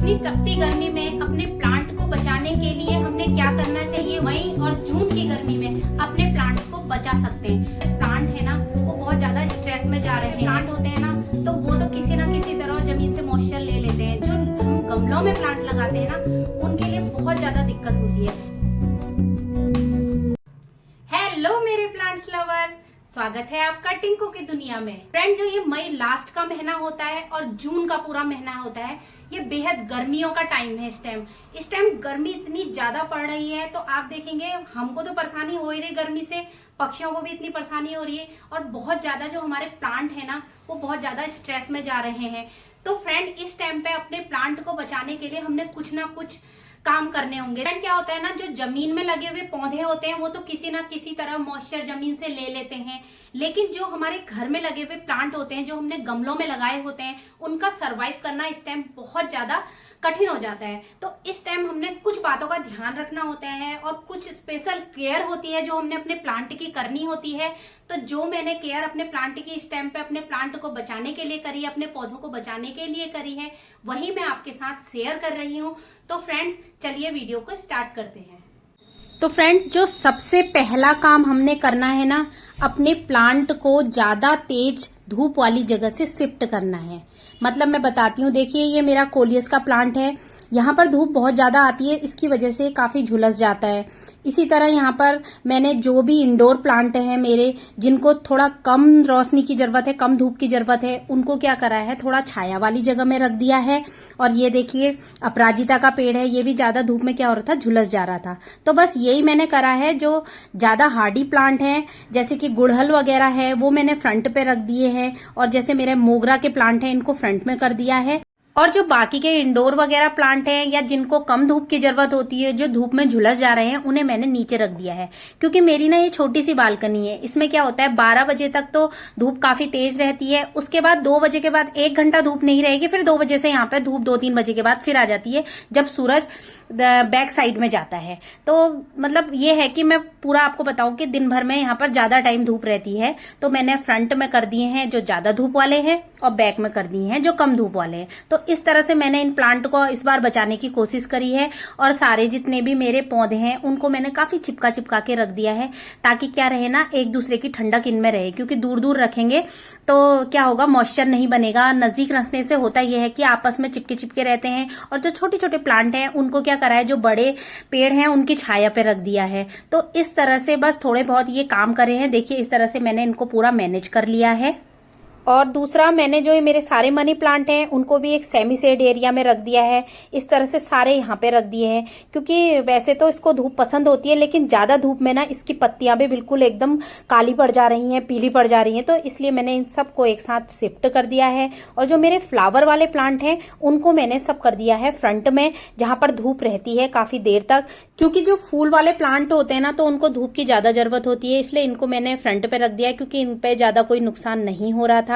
इतनी तपती गर्मी में अपने प्लांट को बचाने के लिए हमने क्या करना चाहिए? मई और जून की गर्मी में अपने प्लांट्स को बचा सकते हैं। प्लांट है ना, वो बहुत ज्यादा स्ट्रेस में जा रहे हैं। प्लांट होते हैं ना, तो वो तो किसी ना किसी तरह जमीन से मॉइस्चर ले लेते हैं। जो हम गमलों में प्लांट लगाते हैं ना, उनके लिए बहुत ज्यादा दिक्कत होती है। हेलो मेरे प्लांट्स लवर, स्वागत है आपका टिंकू की दुनिया में। फ्रेंड, जो ये मई लास्ट का महीना होता है और जून का पूरा महीना होता है, ये बेहद गर्मियों का टाइम है। इस टाइम गर्मी इतनी ज्यादा पड़ रही है, तो आप देखेंगे हमको तो परेशानी हो ही रही गर्मी से, पक्षियों को भी इतनी परेशानी हो रही है और बहुत ज्यादा जो हमारे प्लांट है ना, वो बहुत ज्यादा स्ट्रेस में जा रहे हैं। तो फ्रेंड, इस टाइम पे अपने प्लांट को बचाने के लिए हमने कुछ ना कुछ काम करने होंगे। फ्रेंड, क्या होता है ना, जो जमीन में लगे हुए पौधे होते हैं वो तो किसी ना किसी तरह मॉइस्चर जमीन से ले लेते हैं, लेकिन जो हमारे घर में लगे हुए प्लांट होते हैं, जो हमने गमलों में लगाए होते हैं, उनका सरवाइव करना इस टाइम बहुत ज्यादा कठिन हो जाता है। तो इस टाइम हमने कुछ बातों का ध्यान रखना होता है और कुछ स्पेशल केयर होती है जो हमने अपने प्लांट की करनी होती है। तो जो मैंने केयर अपने प्लांट की इस टाइम पे अपने प्लांट को बचाने के लिए करी है, अपने पौधों को बचाने के लिए करी है, वही मैं आपके साथ शेयर कर रही हूँ। तो फ्रेंड्स, चलिए वीडियो को स्टार्ट करते हैं। तो फ्रेंड, जो सबसे पहला काम हमने करना है ना, अपने प्लांट को ज्यादा तेज धूप वाली जगह से शिफ्ट करना है। मतलब मैं बताती हूँ, देखिए ये मेरा कोलियस का प्लांट है, यहाँ पर धूप बहुत ज्यादा आती है, इसकी वजह से काफी झुलस जाता है। इसी तरह यहाँ पर मैंने जो भी इंडोर प्लांट है मेरे, जिनको थोड़ा कम रोशनी की जरूरत है, कम धूप की जरूरत है, उनको क्या करा है, थोड़ा छाया वाली जगह में रख दिया है। और ये देखिए अपराजिता का पेड़ है, ये भी ज्यादा धूप में क्या हो रहा था, झुलस जा रहा था। तो बस यही मैंने करा है। जो ज्यादा हार्डी प्लांट है जैसे कि गुड़हल वगैरह है, वो मैंने फ्रंट पे रख दिए हैं, और जैसे मेरे मोगरा के प्लांट है, इनको फ्रंट में कर दिया है। और जो बाकी के इंडोर वगैरह प्लांट हैं या जिनको कम धूप की जरूरत होती है, जो धूप में झुलस जा रहे हैं, उन्हें मैंने नीचे रख दिया है। क्योंकि मेरी ना ये छोटी सी बालकनी है, इसमें क्या होता है 12 बजे तक तो धूप काफी तेज रहती है, उसके बाद 2 बजे के बाद 1 घंटा धूप नहीं रहेगी, फिर 2 बजे से यहाँ पे धूप 2-3 बजे के बाद फिर आ जाती है, जब सूरज बैक साइड में जाता है। तो मतलब ये है कि मैं पूरा आपको बताऊं कि दिन भर में यहाँ पर ज्यादा टाइम धूप रहती है, तो मैंने फ्रंट में कर दिए हैं जो ज्यादा धूप वाले हैं और बैक में कर दिए हैं जो कम धूप वाले हैं। तो इस तरह से मैंने इन प्लांट को इस बार बचाने की कोशिश करी है। और सारे जितने भी मेरे पौधे हैं उनको मैंने काफी चिपका चिपका के रख दिया है, ताकि क्या रहे ना, एक दूसरे की ठंडक इनमें रहे। क्योंकि दूर दूर रखेंगे तो क्या होगा, मॉइस्चर नहीं बनेगा। नजदीक रखने से होता यह है कि आपस में चिपके चिपके रहते हैं। और जो छोटे छोटे प्लांट हैं उनको क्या करा है, जो बड़े पेड़ हैं उनकी छाया पे रख दिया है। तो इस तरह से बस थोड़े बहुत ये काम करे हैं। देखिए इस तरह से मैंने इनको पूरा मैनेज कर लिया है। और दूसरा, मैंने जो ये मेरे सारे मनी प्लांट हैं उनको भी एक सेमी शेड एरिया में रख दिया है। इस तरह से सारे यहाँ पे रख दिए हैं, क्योंकि वैसे तो इसको धूप पसंद होती है, लेकिन ज्यादा धूप में ना इसकी पत्तियां भी बिल्कुल एकदम काली पड़ जा रही हैं, पीली पड़ जा रही हैं। तो इसलिए मैंने इन सबको एक साथ शिफ्ट कर दिया है। और जो मेरे फ्लावर वाले प्लांट हैं उनको मैंने सब कर दिया है फ्रंट में, जहां पर धूप रहती है काफी देर तक। क्योंकि जो फूल वाले प्लांट होते हैं ना, तो उनको धूप की ज्यादा जरूरत होती है, इसलिए इनको मैंने फ्रंट पे रख दिया है, क्योंकि इन पे ज्यादा कोई नुकसान नहीं हो रहा था।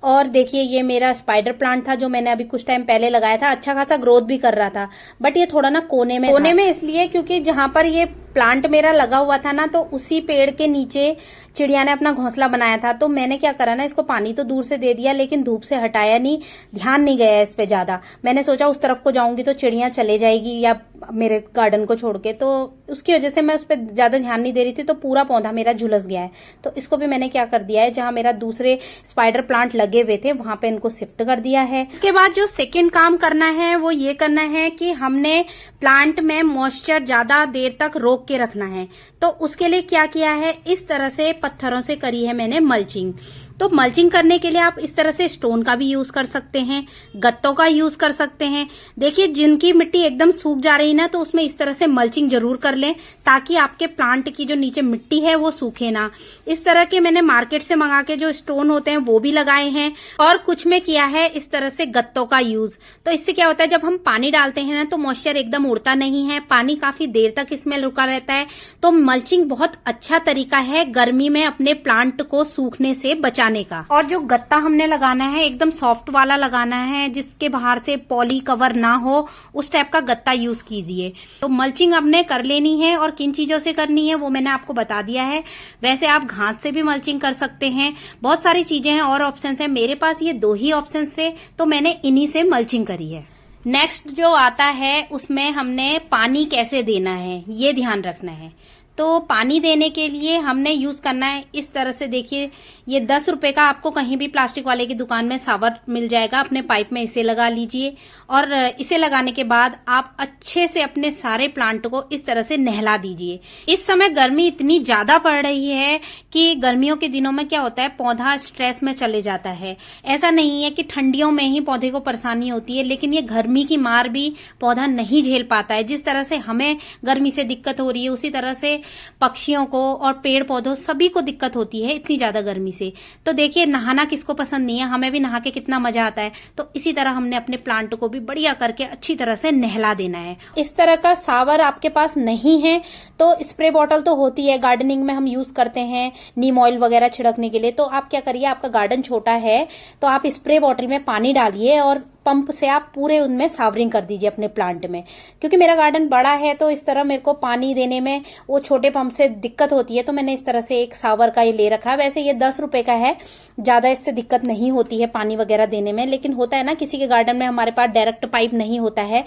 और देखिए ये मेरा स्पाइडर प्लांट था, जो मैंने अभी कुछ टाइम पहले लगाया था, अच्छा खासा ग्रोथ भी कर रहा था, बट ये थोड़ा ना कोने में इसलिए क्योंकि जहां पर ये प्लांट मेरा लगा हुआ था ना, तो उसी पेड़ के नीचे चिड़िया ने अपना घोंसला बनाया था। तो मैंने क्या करा ना, इसको पानी तो दूर से दे दिया, लेकिन धूप से हटाया नहीं, ध्यान नहीं गया इस पे ज्यादा। मैंने सोचा उस तरफ को जाऊंगी तो चिड़िया चले जाएगी या मेरे गार्डन को छोड़ के, तो उसकी वजह से मैं उस पर ज्यादा ध्यान नहीं दे रही थी। तो पूरा पौधा मेरा झुलस गया है। तो इसको भी मैंने क्या कर दिया है, जहां मेरा दूसरे स्पाइडर प्लांट लगे हुए थे वहां पे इनको शिफ्ट कर दिया है। इसके बाद जो सेकेंड काम करना है वो ये करना है कि हमने प्लांट में मॉइस्चर ज्यादा देर तक रोक के रखना है। तो उसके लिए क्या किया है, इस तरह से पत्थरों से करी है मैंने मल्चिंग। तो मल्चिंग करने के लिए आप इस तरह से स्टोन का भी यूज कर सकते हैं, गत्तों का यूज कर सकते हैं। देखिए जिनकी मिट्टी एकदम सूख जा रही ना, तो उसमें इस तरह से मल्चिंग जरूर कर लें, ताकि आपके प्लांट की जो नीचे मिट्टी है वो सूखे ना। इस तरह के मैंने मार्केट से मंगा के जो स्टोन होते हैं वो भी लगाए हैं, और कुछ में किया है इस तरह से गत्तों का यूज। तो इससे क्या होता है, जब हम पानी डालते हैं ना, तो मॉइस्चर एकदम उड़ता नहीं है, पानी काफी देर तक इसमें रुका रहता है। तो मल्चिंग बहुत अच्छा तरीका है गर्मी में अपने प्लांट को सूखने से बचाने का। और जो गत्ता हमने लगाना है एकदम सॉफ्ट वाला लगाना है, जिसके बाहर से पॉली कवर ना हो, उस टाइप का गत्ता यूज कीजिए। तो मल्चिंग हमने कर लेनी है, और किन चीजों से करनी है वो मैंने आपको बता दिया है। वैसे आप घास से भी मल्चिंग कर सकते हैं, बहुत सारी चीजें हैं और ऑप्शन है। मेरे पास ये 2 ही ऑप्शन थे, तो मैंने इन्हीं से मल्चिंग करी है। नेक्स्ट जो आता है उसमें हमने पानी कैसे देना है ये ध्यान रखना है। तो पानी देने के लिए हमने यूज करना है इस तरह से। देखिए ये 10 रुपए का आपको कहीं भी प्लास्टिक वाले की दुकान में शावर मिल जाएगा। अपने पाइप में इसे लगा लीजिए और इसे लगाने के बाद आप अच्छे से अपने सारे प्लांट को इस तरह से नहला दीजिए। इस समय गर्मी इतनी ज्यादा पड़ रही है कि गर्मियों के दिनों में क्या होता है, पौधा स्ट्रेस में चले जाता है। ऐसा नहीं है कि ठंडियों में ही पौधे को परेशानी होती है, लेकिन ये गर्मी की मार भी पौधा नहीं झेल पाता है। जिस तरह से हमें गर्मी से दिक्कत हो रही है उसी तरह से पक्षियों को और पेड़ पौधों सभी को दिक्कत होती है इतनी ज्यादा गर्मी से। तो देखिए नहाना किसको पसंद नहीं है, हमें भी नहा के कितना मजा आता है। तो इसी तरह हमने अपने प्लांट को भी बढ़िया करके अच्छी तरह से नहला देना है। इस तरह का शावर आपके पास नहीं है तो स्प्रे बॉटल तो होती है, गार्डनिंग में हम यूज करते हैं नीम ऑयल वगैरह छिड़कने के लिए। तो आप क्या करिए, आपका गार्डन छोटा है तो आप स्प्रे बॉटल में पानी डालिए और पंप से आप पूरे उनमें सावरिंग कर दीजिए अपने प्लांट में। क्योंकि मेरा गार्डन बड़ा है तो इस तरह मेरे को पानी देने में वो छोटे पंप से दिक्कत होती है, तो मैंने इस तरह से एक सावर का ये ले रखा है। वैसे ये 10 रुपए का है, ज्यादा इससे दिक्कत नहीं होती है पानी वगैरह देने में। लेकिन होता है ना किसी के गार्डन में हमारे पास डायरेक्ट पाइप नहीं होता है,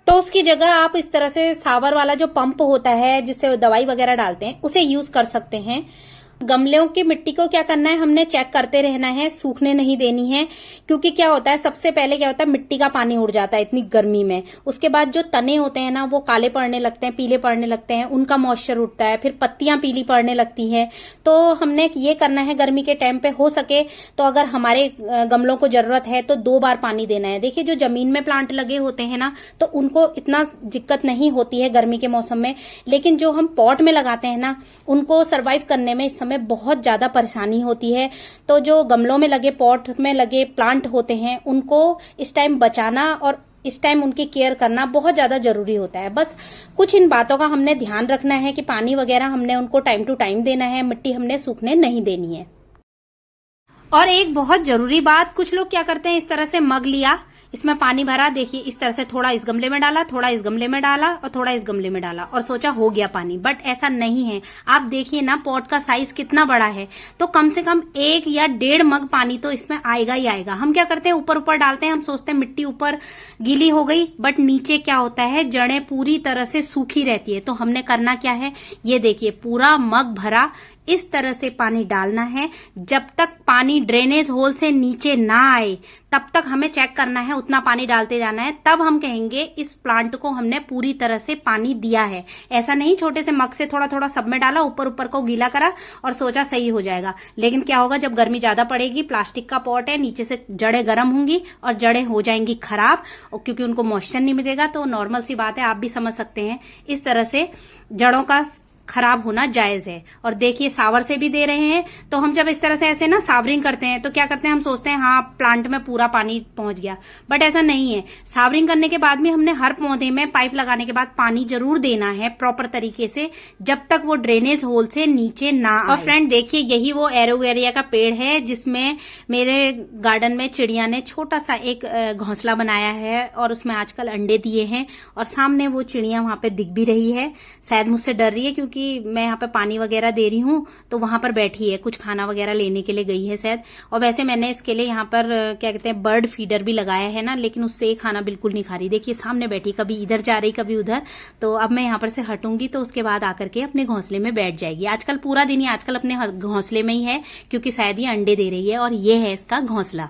तो उसकी जगह आप इस तरह से सावर वाला जो पंप होता है जिससे दवाई वगैरह डालते हैं उसे यूज कर सकते हैं। गमलों की मिट्टी को क्या करना है, हमने चेक करते रहना है, सूखने नहीं देनी है। क्योंकि क्या होता है, सबसे पहले क्या होता है, मिट्टी का पानी उड़ जाता है इतनी गर्मी में। उसके बाद जो तने होते हैं ना वो काले पड़ने लगते हैं, पीले पड़ने लगते हैं, उनका मॉइस्चर उठता है, फिर पत्तियां पीली पड़ने लगती हैं। तो हमने ये करना है गर्मी के टाइम पे, हो सके तो अगर हमारे गमलों को जरूरत है तो 2 बार पानी देना है। देखिए जो जमीन में प्लांट लगे होते हैं ना तो उनको इतना दिक्कत नहीं होती है गर्मी के मौसम में, लेकिन जो हम पॉट में लगाते हैं ना उनको सर्वाइव करने में इस समय बहुत ज्यादा परेशानी होती है। तो जो गमलों में लगे, पॉट में लगे प्लांट होते हैं उनको इस टाइम बचाना और इस टाइम उनकी केयर करना बहुत ज्यादा जरूरी होता है। बस कुछ इन बातों का हमने ध्यान रखना है कि पानी वगैरह हमने उनको टाइम टू टाइम देना है, मिट्टी हमने सूखने नहीं देनी है। और एक बहुत जरूरी बात, कुछ लोग क्या करते हैं, इस तरह से मग लिया, इसमें पानी भरा, देखिए इस तरह से थोड़ा इस गमले में डाला, थोड़ा इस गमले में डाला और थोड़ा इस गमले में डाला और सोचा हो गया पानी। बट ऐसा नहीं है। आप देखिए ना पॉट का साइज कितना बड़ा है, तो कम से कम 1 या 1.5 मग पानी तो इसमें आएगा ही आएगा। हम क्या करते हैं, ऊपर ऊपर डालते हैं, हम सोचते हैं मिट्टी ऊपर गीली हो गई, बट नीचे क्या होता है, जड़ें पूरी तरह से सूखी रहती है। तो हमने करना क्या है, ये देखिए पूरा मग भरा इस तरह से पानी डालना है। जब तक पानी ड्रेनेज होल से नीचे ना आए तब तक हमें चेक करना है, उतना पानी डालते जाना है। तब हम कहेंगे इस प्लांट को हमने पूरी तरह से पानी दिया है। ऐसा नहीं छोटे से मग से थोड़ा थोड़ा सब में डाला, ऊपर ऊपर को गीला करा और सोचा सही हो जाएगा। लेकिन क्या होगा, जब गर्मी ज्यादा पड़ेगी, प्लास्टिक का पॉट है, नीचे से जड़ें गर्म होंगी और जड़ें हो जाएंगी खराब, और क्योंकि उनको मॉइस्चर नहीं मिलेगा। तो नॉर्मल सी बात है, आप भी समझ सकते हैं, इस तरह से जड़ों का खराब होना जायज है। और देखिए सावर से भी दे रहे हैं। तो हम जब इस तरह से ऐसे ना सावरिंग करते हैं तो क्या करते हैं, हम सोचते हैं हाँ प्लांट में पूरा पानी पहुंच गया, बट ऐसा नहीं है। सावरिंग करने के बाद भी हमने हर पौधे में पाइप लगाने के बाद पानी जरूर देना है प्रॉपर तरीके से, जब तक वो ड्रेनेज होल से नीचे ना आए। और फ्रेंड देखिए यही वो एरोवेरिया का पेड़ है जिसमें मेरे गार्डन में चिड़िया ने छोटा सा एक घोंसला बनाया है और उसमें आजकल अंडे दिए हैं। और सामने वो चिड़िया वहां पे दिख भी रही है, शायद मुझसे डर रही है क्योंकि मैं यहाँ पे पानी वगैरह दे रही हूँ, तो वहां पर बैठी है, कुछ खाना वगैरह लेने के लिए गई है शायद। और वैसे मैंने इसके लिए यहाँ पर क्या कहते हैं बर्ड फीडर भी लगाया है ना, लेकिन उससे खाना बिल्कुल नहीं खा रही। देखिए सामने बैठी, कभी इधर जा रही कभी उधर। तो अब मैं यहाँ पर से हटूंगी तो उसके बाद आकर के अपने घोंसले में बैठ जाएगी। आजकल पूरा दिन ही आजकल अपने घोंसले में ही है क्योंकि शायद ये अंडे दे रही है और ये है इसका घोंसला।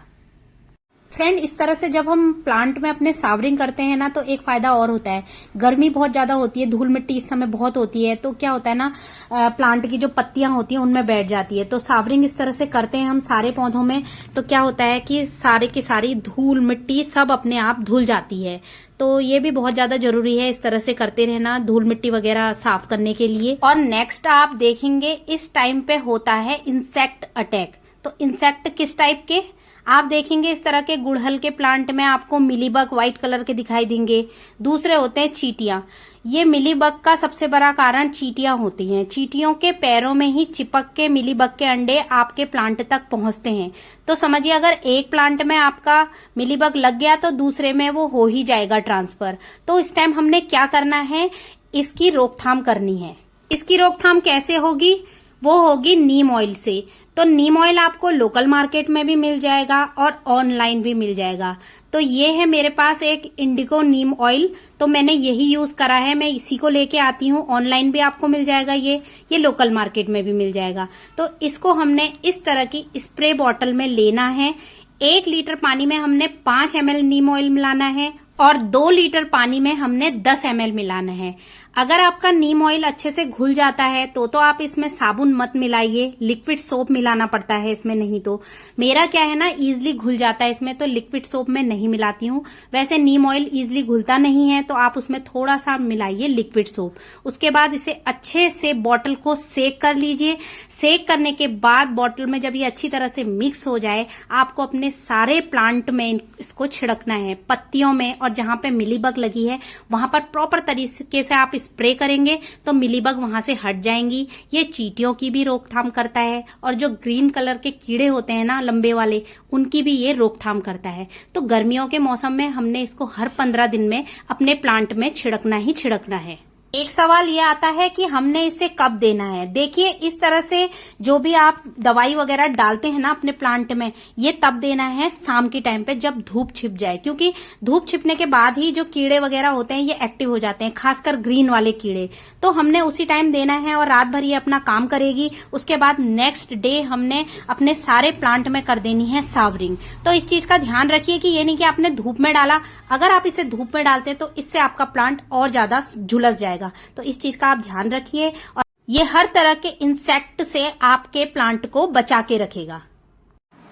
फ्रेंड इस तरह से जब हम प्लांट में अपने सावरिंग करते हैं ना तो एक फायदा और होता है। गर्मी बहुत ज्यादा होती है, धूल मिट्टी इस समय बहुत होती है, तो क्या होता है ना प्लांट की जो पत्तियां होती हैं उनमें बैठ जाती है। तो सावरिंग इस तरह से करते हैं हम सारे पौधों में, तो क्या होता है कि सारे की सारी धूल मिट्टी सब अपने आप धुल जाती है। तो ये भी बहुत ज्यादा जरूरी है इस तरह से करते रहना, धूल मिट्टी वगैरह साफ करने के लिए। और नेक्स्ट आप देखेंगे इस टाइम पे होता है इंसेक्ट अटैक। तो इंसेक्ट किस टाइप के, आप देखेंगे इस तरह के गुड़हल के प्लांट में आपको मिलीबग व्हाइट कलर के दिखाई देंगे। दूसरे होते हैं चींटियां। ये मिलीबग का सबसे बड़ा कारण चींटियां होती हैं। चींटियों के पैरों में ही चिपक के मिलीबग के अंडे आपके प्लांट तक पहुंचते हैं। तो समझिए अगर एक प्लांट में आपका मिलीबग लग गया तो दूसरे में वो हो ही जाएगा ट्रांसफर। तो इस टाइम हमने क्या करना है, इसकी रोकथाम करनी है। इसकी रोकथाम कैसे होगी, वो होगी नीम ऑयल से। तो नीम ऑयल आपको लोकल मार्केट में भी मिल जाएगा और ऑनलाइन भी मिल जाएगा। तो ये है मेरे पास एक इंडिगो नीम ऑयल, तो मैंने यही यूज करा है, मैं इसी को लेके आती हूँ। ऑनलाइन भी आपको मिल जाएगा ये लोकल मार्केट में भी मिल जाएगा। तो इसको हमने इस तरह की स्प्रे बॉटल में लेना है। 1 लीटर पानी में हमने 5 ml नीम ऑयल मिलाना है और 2 लीटर पानी में हमने 10 ml मिलाना है। अगर आपका नीम ऑयल अच्छे से घुल जाता है तो आप इसमें साबुन मत मिलाइए, लिक्विड सोप मिलाना पड़ता है इसमें, नहीं तो मेरा क्या है ना, इजिली घुल जाता है इसमें, तो लिक्विड सोप मैं नहीं मिलाती हूँ। वैसे नीम ऑयल इजिली घुलता नहीं है तो आप उसमें थोड़ा सा मिलाइए लिक्विड सोप। उसके बाद इसे अच्छे से बॉटल को सेक कर लीजिए। सेक करने के बाद बॉटल में जब ये अच्छी तरह से मिक्स हो जाए, आपको अपने सारे प्लांट में इसको छिड़कना है, पत्तियों में, और जहां पे मिलीबग लगी है वहां पर प्रॉपर तरीके से आप स्प्रे करेंगे तो मिलीबग वहां से हट जाएंगी। ये चींटियों की भी रोकथाम करता है और जो ग्रीन कलर के कीड़े होते हैं ना लंबे वाले, उनकी भी ये रोकथाम करता है। तो गर्मियों के मौसम में हमने इसको हर 15 दिन में अपने प्लांट में छिड़कना ही छिड़कना है। एक सवाल ये आता है कि हमने इसे कब देना है। देखिए, इस तरह से जो भी आप दवाई वगैरह डालते हैं ना अपने प्लांट में, ये तब देना है शाम के टाइम पे जब धूप छिप जाए, क्योंकि धूप छिपने के बाद ही जो कीड़े वगैरह होते हैं ये एक्टिव हो जाते हैं, खासकर ग्रीन वाले कीड़े। तो हमने उसी टाइम देना है और रात भर ये अपना काम करेगी। उसके बाद नेक्स्ट डे हमने अपने सारे प्लांट में कर देनी है सावरिंग। तो इस चीज का ध्यान रखिए कि ये नहीं कि आपने धूप में डाला, अगर आप इसे धूप में डालते तो इससे आपका प्लांट और ज्यादा झुलस जाएगा। तो इस चीज का आप ध्यान रखिए और ये हर तरह के इंसेक्ट से आपके प्लांट को बचा के रखेगा।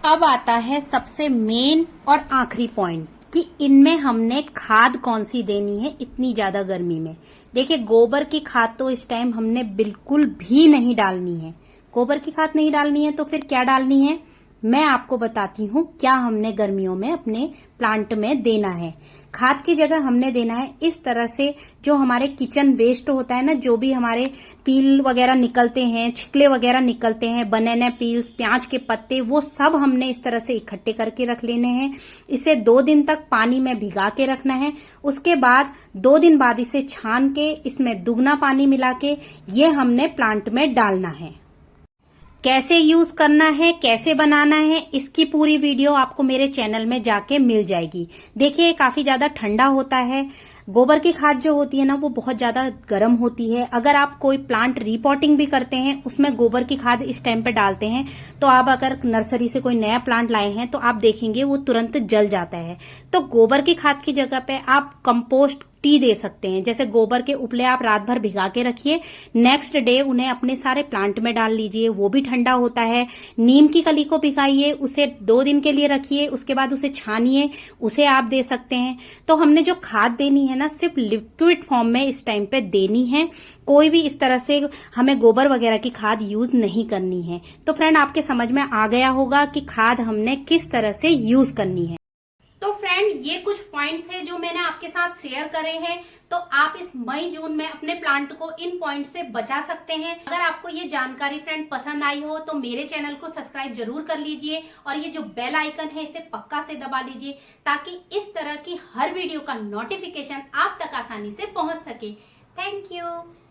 अब आता है सबसे मेन और आखिरी पॉइंट कि इनमें हमने खाद कौन सी देनी है इतनी ज्यादा गर्मी में। देखिए, गोबर की खाद तो इस टाइम हमने बिल्कुल भी नहीं डालनी है। गोबर की खाद नहीं डालनी है तो फिर क्या डालनी है, मैं आपको बताती हूँ क्या हमने गर्मियों में अपने प्लांट में देना है। खाद की जगह हमने देना है इस तरह से, जो हमारे किचन वेस्ट होता है ना, जो भी हमारे पील वगैरह निकलते हैं, छिकले वगैरह निकलते हैं, बनाना पील्स, प्याज के पत्ते, वो सब हमने इस तरह से इकट्ठे करके रख लेने हैं। इसे 2 दिन तक पानी में भिगा के रखना है। उसके बाद 2 दिन बाद इसे छान के इसमें दुगना पानी मिला के ये हमने प्लांट में डालना है। कैसे यूज करना है, कैसे बनाना है, इसकी पूरी वीडियो आपको मेरे चैनल में जाके मिल जाएगी। देखिए, काफी ज्यादा ठंडा होता है। गोबर की खाद जो होती है ना वो बहुत ज्यादा गर्म होती है। अगर आप कोई प्लांट रिपोर्टिंग भी करते हैं उसमें गोबर की खाद इस टाइम पे डालते हैं तो आप अगर नर्सरी से कोई नया प्लांट लाए हैं तो आप देखेंगे वो तुरंत जल जाता है। तो गोबर की खाद की जगह पे आप कंपोस्ट टी दे सकते हैं। जैसे गोबर के उपले आप रात भर भिगा के रखिए, नेक्स्ट डे उन्हें अपने सारे प्लांट में डाल लीजिए, वो भी ठंडा होता है। नीम की कली को भिगाइए, उसे 2 दिन के लिए रखिए, उसके बाद उसे छानिए, उसे आप दे सकते हैं। तो हमने जो खाद देनी है ना सिर्फ लिक्विड फॉर्म में इस टाइम पे देनी है। कोई भी इस तरह से हमें गोबर वगैरह की खाद यूज नहीं करनी है। तो फ्रेंड, आपके समझ में आ गया होगा कि खाद हमने किस तरह से यूज करनी है। तो फ्रेंड, ये कुछ पॉइंट थे जो मैंने आपके साथ शेयर करे हैं। तो आप इस मई जून में अपने प्लांट को इन पॉइंट से बचा सकते हैं। अगर आपको ये जानकारी फ्रेंड पसंद आई हो तो मेरे चैनल को सब्सक्राइब जरूर कर लीजिए और ये जो बेल आइकन है इसे पक्का से दबा लीजिए ताकि इस तरह की हर वीडियो का नोटिफिकेशन आप तक आसानी से पहुंच सके। Thank you.